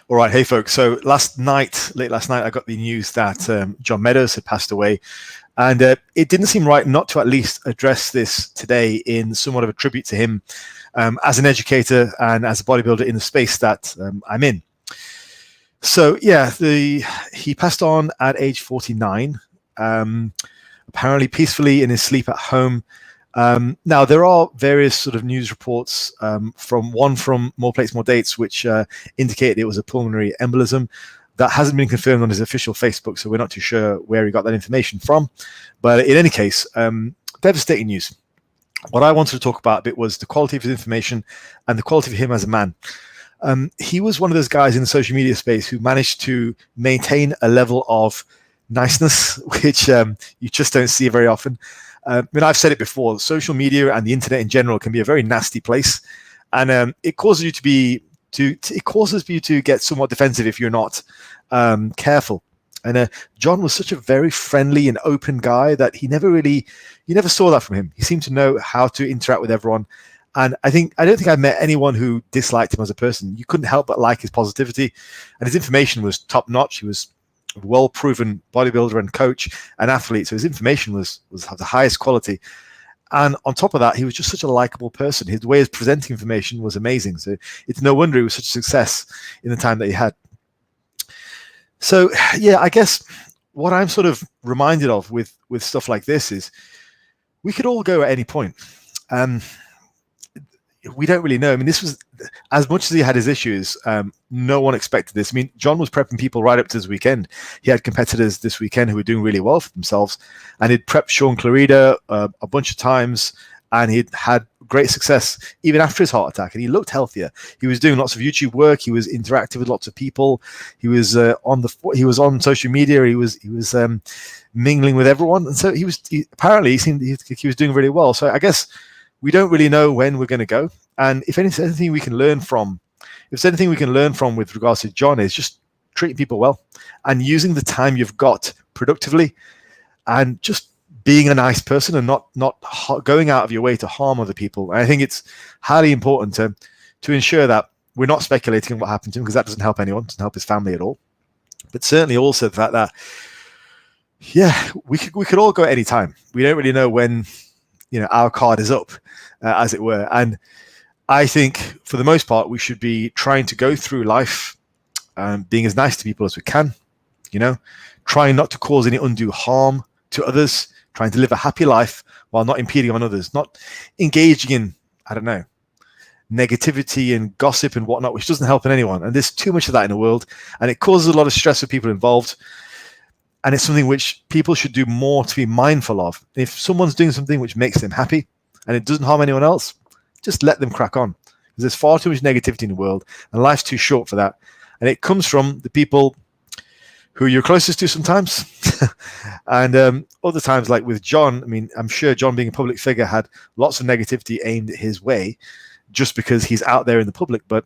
All right, hey folks. So late last night, I got the news that John Meadows had passed away, and it didn't seem right not to at least address this today in somewhat of a tribute to him as an educator and as a bodybuilder in the space that I'm in. So yeah, he passed on at age 49, apparently peacefully in his sleep at home. Now, there are various sort of news reports from More Plates, More Dates, which indicated it was a pulmonary embolism. That hasn't been confirmed on his official Facebook, so we're not too sure where he got that information from. But in any case, devastating news. What I wanted to talk about a bit was the quality of his information and the quality of him as a man. He was one of those guys in the social media space who managed to maintain a level of niceness, which you just don't see very often. I mean, I've said it before, social media and the internet in general can be a very nasty place, and it causes you to get somewhat defensive if you're not careful. And John was such a very friendly and open guy that you never saw that from him. He seemed to know how to interact with everyone. And I don't think I've met anyone who disliked him as a person. You couldn't help but like his positivity, and his information was top notch. He was a well-proven bodybuilder and coach and athlete, so his information was of the highest quality. And on top of that, he was just such a likable person. His way of presenting information was amazing. So it's no wonder he was such a success in the time that he had. So yeah, I guess what I'm sort of reminded of with stuff like this is we could all go at any point. We don't really know. I mean, this was, as much as he had his issues, no one expected this. I mean, John was prepping people right up to this weekend. He had competitors this weekend who were doing really well for themselves, and he'd prepped Sean Clarida a bunch of times, and he'd had great success even after his heart attack, and he looked healthier. He was doing lots of YouTube work. He was interactive with lots of people. He was on social media. He was mingling with everyone, and so apparently he seemed he was doing really well. So I guess we don't really know when we're going to go. And if there's anything we can learn from with regards to John is just treating people well and using the time you've got productively and just being a nice person and not going out of your way to harm other people. And I think it's highly important to ensure that we're not speculating on what happened to him, because that doesn't help anyone, doesn't help his family at all. But certainly also the fact that, yeah, we could all go at any time. We don't really know when our card is up, as it were. And I think for the most part, we should be trying to go through life being as nice to people as we can, trying not to cause any undue harm to others, trying to live a happy life while not impeding on others, not engaging in, I don't know, negativity and gossip and whatnot, which doesn't help anyone. And there's too much of that in the world, and it causes a lot of stress for people involved. And it's something which people should do more to be mindful of. If someone's doing something which makes them happy and it doesn't harm anyone else, just let them crack on. Because there's far too much negativity in the world, and life's too short for that. And it comes from the people who you're closest to sometimes. And other times, like with John, I mean, I'm sure John, being a public figure, had lots of negativity aimed his way just because he's out there in the public. But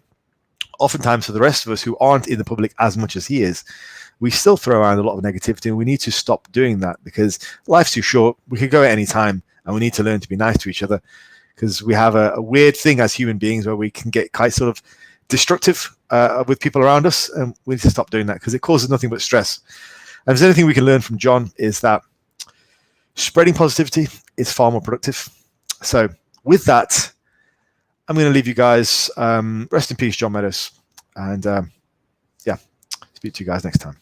oftentimes for the rest of us who aren't in the public as much as he is, we still throw around a lot of negativity, and we need to stop doing that because life's too short. We could go at any time, and we need to learn to be nice to each other, because we have a weird thing as human beings where we can get quite sort of destructive with people around us, and we need to stop doing that because it causes nothing but stress. And if there's anything we can learn from John, is that spreading positivity is far more productive. So with that, I'm going to leave you guys. Rest in peace, John Meadows. And yeah, speak to you guys next time.